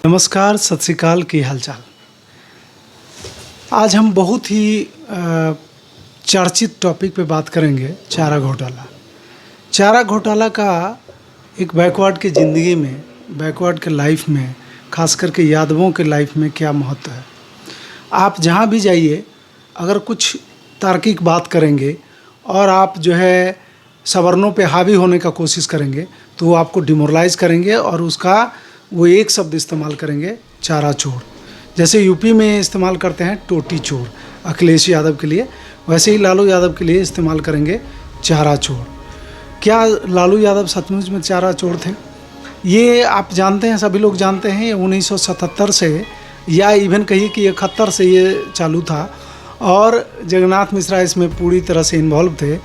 नमस्कार, सत श्री अकाल, की हालचाल। आज हम बहुत ही चर्चित टॉपिक पे बात करेंगे, चारा घोटाला। चारा घोटाला का एक बैकवर्ड की ज़िंदगी में, बैकवर्ड के लाइफ में, खास करके यादवों के लाइफ में क्या महत्व है। आप जहाँ भी जाइए, अगर कुछ तार्किक बात करेंगे और आप जो है सवर्णों पे हावी होने का कोशिश करेंगे तो वो आपको डिमोरलाइज़ करेंगे और उसका वो एक शब्द इस्तेमाल करेंगे, चारा चोर। जैसे यूपी में इस्तेमाल करते हैं टोटी चोर अखिलेश यादव के लिए, वैसे ही लालू यादव के लिए इस्तेमाल करेंगे चारा चोर। क्या लालू यादव सचमुच में चारा चोर थे? ये आप जानते हैं, सभी लोग जानते हैं, 1977 से या इवन कहिए कि 71 से ये चालू था और जगन्नाथ मिश्रा इसमें पूरी तरह से इन्वॉल्व थे।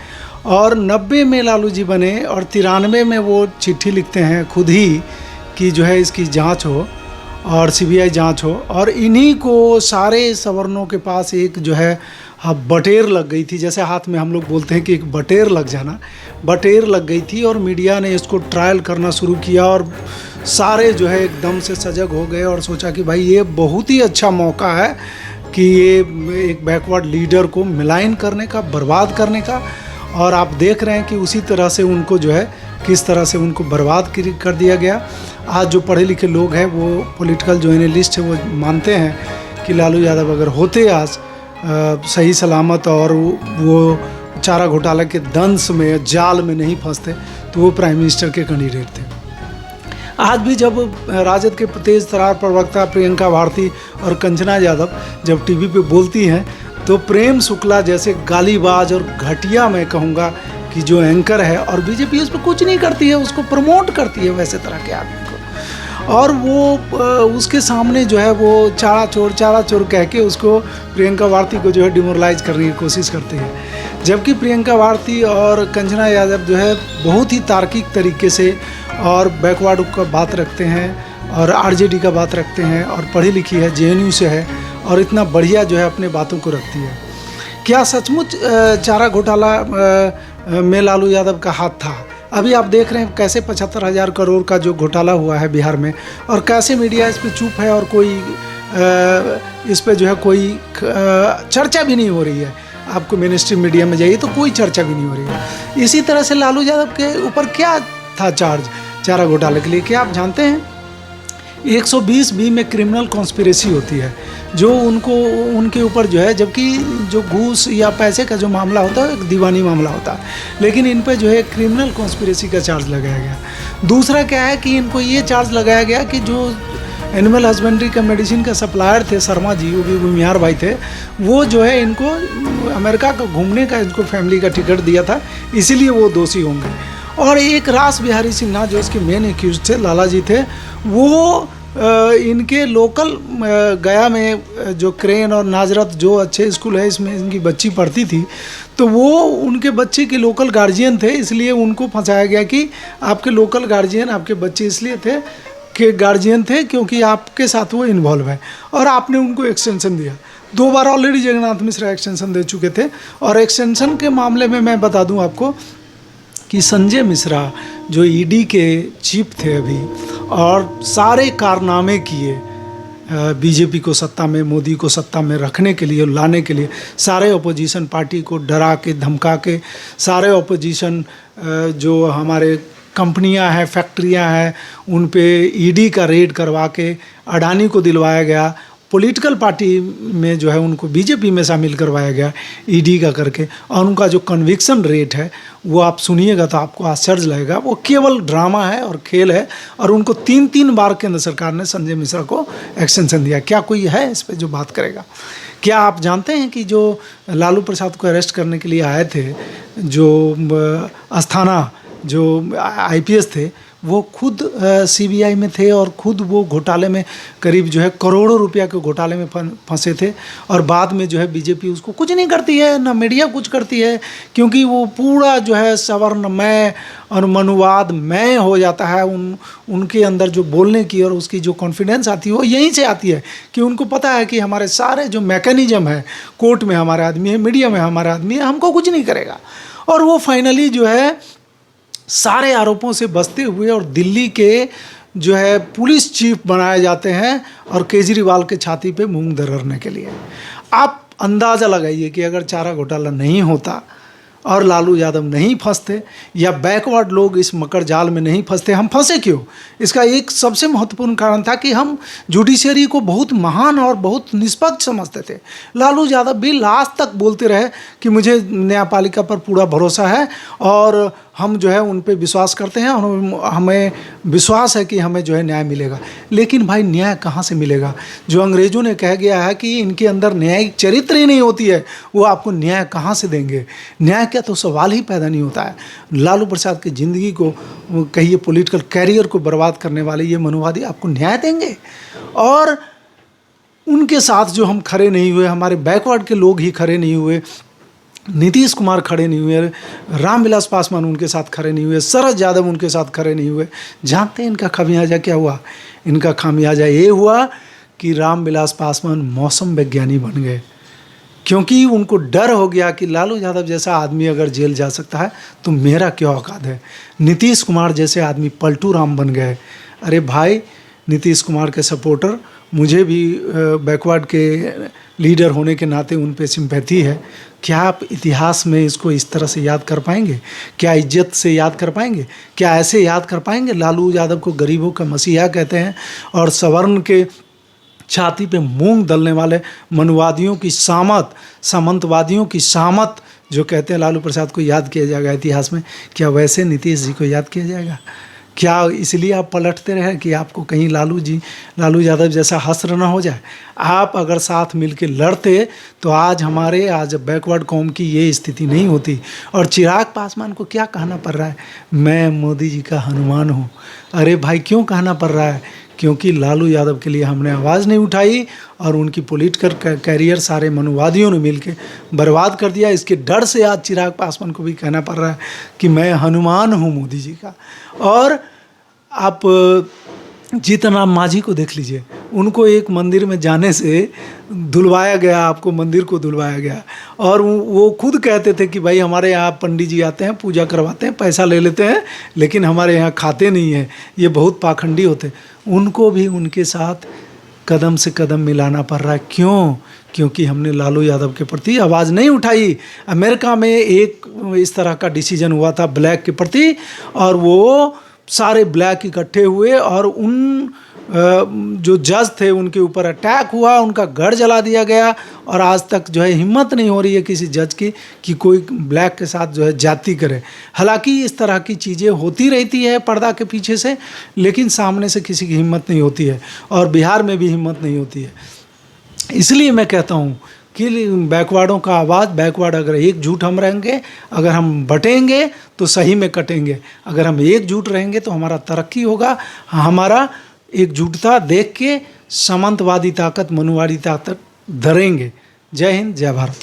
और 90 में लालू जी बने और 93 में वो चिट्ठी लिखते हैं खुद ही कि जो है इसकी जांच हो और सीबीआई जांच हो। और इन्हीं को सारे सवर्णों के पास एक जो है बटेर लग गई थी, जैसे हाथ में हम लोग बोलते हैं कि एक बटेर लग जाना, बटेर लग गई थी। और मीडिया ने इसको ट्रायल करना शुरू किया और सारे जो है एकदम से सजग हो गए और सोचा कि भाई ये बहुत ही अच्छा मौका है कि ये एक बैकवर्ड लीडर को मिलाइन करने का, बर्बाद करने का। और आप देख रहे हैं कि उसी तरह से उनको जो है किस तरह से उनको बर्बाद कर दिया गया। आज जो पढ़े लिखे लोग हैं, वो पॉलिटिकल जो एनालिस्ट है, वो मानते हैं कि लालू यादव अगर होते आज सही सलामत और वो चारा घोटाला के दंश में, जाल में नहीं फंसते तो वो प्राइम मिनिस्टर के कैंडिडेट थे। आज भी जब राजद के तेज तरार प्रवक्ता प्रियंका भारती और कंचना यादव जब टीवी पे बोलती हैं तो प्रेम शुक्ला जैसे गालीबाज और घटिया, मैं कहूँगा कि जो एंकर है, और बीजेपी उस पर कुछ नहीं करती है, उसको प्रमोट करती है वैसे तरह के आदमी को। और वो उसके सामने जो है वो चारा चोर कह के उसको, प्रियंका भारती को जो है डिमोरलाइज करने की कोशिश करते हैं। जबकि प्रियंका भारती और कंचना यादव जो है बहुत ही तार्किक तरीके से और बैकवर्ड का बात रखते हैं और आरजेडी का बात रखते हैं और पढ़ी लिखी है, जेएनयू से है और इतना बढ़िया जो है अपने बातों को रखती है। क्या सचमुच चारा घोटाला में लालू यादव का हाथ था? अभी आप देख रहे हैं कैसे 75,000 करोड़ का जो घोटाला हुआ है बिहार में, और कैसे मीडिया इस पे चुप है और कोई इस पे जो है कोई चर्चा भी नहीं हो रही है। आपको मेन स्ट्रीम मीडिया में जाइए तो कोई चर्चा भी नहीं हो रही है। इसी तरह से लालू यादव के ऊपर क्या था चार्ज चारा घोटाले के लिए? क्या आप जानते हैं 120B में क्रिमिनल कॉन्स्पिरेसी होती है जो उनके ऊपर जो है, जबकि जो घूस या पैसे का जो मामला होता है एक दीवानी मामला होता है, लेकिन इन पे जो है क्रिमिनल कॉन्स्पिरेसी का चार्ज लगाया गया। दूसरा क्या है कि इनको ये चार्ज लगाया गया कि जो एनिमल हस्बेंड्री का मेडिसिन का सप्लायर थे शर्मा जी, वो भी भूमिहार भाई थे, वो जो है इनको अमेरिका को घूमने का इनको फैमिली का टिकट दिया था, इसीलिए वो दोषी होंगे। और एक रास बिहारी सिन्हा जो इसके मेन एक्यूज थे, लाला जी थे, वो इनके लोकल गया में जो क्रेन और नाजरत जो अच्छे स्कूल है इसमें इनकी बच्ची पढ़ती थी, तो वो उनके बच्चे के लोकल गार्जियन थे, इसलिए उनको फंसाया गया कि आपके लोकल गार्जियन, आपके बच्चे इसलिए थे कि गार्जियन थे क्योंकि आपके साथ वो इन्वॉल्व है, और आपने उनको एक्सटेंशन दिया। 2 बार ऑलरेडी जगन्नाथ मिश्रा एक्सटेंशन दे चुके थे। और एक्सटेंशन के मामले में मैं बता दूं आपको कि संजय मिश्रा जो ईडी के चीफ थे अभी, और सारे कारनामे किए बीजेपी को सत्ता में, मोदी को सत्ता में रखने के लिए, लाने के लिए, सारे अपोजिशन पार्टी को डरा के, धमका के, सारे अपोजिशन जो हमारे कंपनियां हैं, फैक्ट्रियां हैं, उन पे ईडी का रेड करवा के अडानी को दिलवाया गया। पॉलिटिकल पार्टी में जो है उनको बीजेपी में शामिल करवाया गया ईडी का करके, और उनका जो कन्विक्शन रेट है वो आप सुनिएगा तो आपको आश्चर्य लगेगा। वो केवल ड्रामा है और खेल है, और उनको 3 बार केंद्र सरकार ने संजय मिश्रा को एक्सटेंशन दिया। क्या कोई है इस पर जो बात करेगा? क्या आप जानते हैं कि जो लालू प्रसाद को अरेस्ट करने के लिए आए थे, जो अस्थाना जो आईपीएस थे, वो खुद सीबीआई में थे और खुद वो घोटाले में करीब जो है करोड़ों रुपया के घोटाले में फंसे थे। और बाद में जो है बीजेपी उसको कुछ नहीं करती है, ना मीडिया कुछ करती है, क्योंकि वो पूरा जो है सवर्णमय और मनुवादमय हो जाता है। उनके अंदर जो बोलने की और उसकी जो कॉन्फिडेंस आती है वो यहीं से आती है कि उनको पता है कि हमारे सारे जो मैकेनिज्म है, कोर्ट में हमारा आदमी है, मीडिया में हमारा आदमी है, हमको कुछ नहीं करेगा। और वो फाइनली जो है सारे आरोपों से बचते हुए और दिल्ली के जो है पुलिस चीफ बनाए जाते हैं और केजरीवाल के छाती पे मूंग दरड़ने के लिए। आप अंदाज़ा लगाइए कि अगर चारा घोटाला नहीं होता और लालू यादव नहीं फंसते या बैकवर्ड लोग इस मकर जाल में नहीं फंसते, हम फंसे क्यों? इसका एक सबसे महत्वपूर्ण कारण था कि हम जुडिशरी को बहुत महान और बहुत निष्पक्ष समझते थे। लालू यादव भी लास्ट तक बोलते रहे कि मुझे न्यायपालिका पर पूरा भरोसा है और हम जो है उन पे विश्वास करते हैं और हमें विश्वास है कि हमें जो है न्याय मिलेगा। लेकिन भाई न्याय कहाँ से मिलेगा? जो अंग्रेज़ों ने कह गया है कि इनके अंदर न्यायिक चरित्र ही नहीं होती है, वो आपको न्याय कहाँ से देंगे? न्याय का तो सवाल ही पैदा नहीं होता है। लालू प्रसाद की ज़िंदगी को कहिए पॉलिटिकल कैरियर को बर्बाद करने वाले ये मनुवादी आपको न्याय देंगे? और उनके साथ जो हम खड़े नहीं हुए, हमारे बैकवर्ड के लोग ही खड़े नहीं हुए, नीतीश कुमार खड़े नहीं हुए, रामविलास पासवान उनके साथ खड़े नहीं हुए, शरद यादव उनके साथ खड़े नहीं हुए। जानते हैं इनका खामियाजा क्या हुआ? इनका खामियाजा ये हुआ कि रामविलास पासवान मौसम विज्ञानी बन गए, क्योंकि उनको डर हो गया कि लालू यादव जैसा आदमी अगर जेल जा सकता है तो मेरा क्या औकात है। नीतीश कुमार जैसे आदमी पलटू राम बन गए। अरे भाई, नीतीश कुमार के सपोर्टर, मुझे भी बैकवर्ड के लीडर होने के नाते उन पे सिंपैथी है। क्या आप इतिहास में इसको इस तरह से याद कर पाएंगे? क्या इज्जत से याद कर पाएंगे? क्या ऐसे याद कर पाएंगे? लालू यादव को गरीबों का मसीहा कहते हैं और सवर्ण के छाती पे मूंग दलने वाले मनुवादियों की सामत, सामंतवादियों की सामत जो कहते हैं लालू प्रसाद को याद किया जाएगा इतिहास में? क्या वैसे नीतीश जी को याद किया जाएगा? क्या इसलिए आप पलटते रहे कि आपको कहीं लालू यादव जैसा हश्र ना हो जाए? आप अगर साथ मिलके लड़ते तो आज बैकवर्ड कौम की ये स्थिति नहीं होती। और चिराग पासवान को क्या कहना पड़ रहा है? मैं मोदी जी का हनुमान हूँ। अरे भाई, क्यों कहना पड़ रहा है? क्योंकि लालू यादव के लिए हमने आवाज़ नहीं उठाई और उनकी पॉलिटिकल कैरियर सारे मनुवादियों ने मिलके बर्बाद कर दिया। इसके डर से आज चिराग पासवान को भी कहना पड़ रहा है कि मैं हनुमान हूँ मोदी जी का। और आप जीतन राम मांझी को देख लीजिए, उनको एक मंदिर में जाने से धुलवाया गया, आपको मंदिर को धुलवाया गया। और वो खुद कहते थे कि भाई हमारे यहाँ पंडित जी आते हैं, पूजा करवाते हैं, पैसा ले लेते हैं, लेकिन हमारे यहाँ खाते नहीं हैं, ये बहुत पाखंडी होते। उनको भी उनके साथ कदम से कदम मिलाना पड़ रहा है। क्यों? क्योंकि हमने लालू यादव के प्रति आवाज़ नहीं उठाई। अमेरिका में एक इस तरह का डिसीजन हुआ था ब्लैक के प्रति, और वो सारे ब्लैक इकट्ठे हुए और उन जो जज थे उनके ऊपर अटैक हुआ, उनका घर जला दिया गया। और आज तक जो है हिम्मत नहीं हो रही है किसी जज की कि कोई ब्लैक के साथ जो है जाति करे। हालांकि इस तरह की चीज़ें होती रहती है पर्दा के पीछे से, लेकिन सामने से किसी की हिम्मत नहीं होती है, और बिहार में भी हिम्मत नहीं होती है। इसलिए मैं कहता हूँ कि बैकवर्डों का आवाज़, बैकवर्ड अगर एकजुट हम रहेंगे, अगर हम बटेंगे तो सही में कटेंगे। अगर हम एकजुट रहेंगे तो हमारा तरक्की होगा। हमारा एकजुटता देख के सामंतवादी ताकत, मनुवादी ताकत धरेंगे। जय हिंद, जय भारत।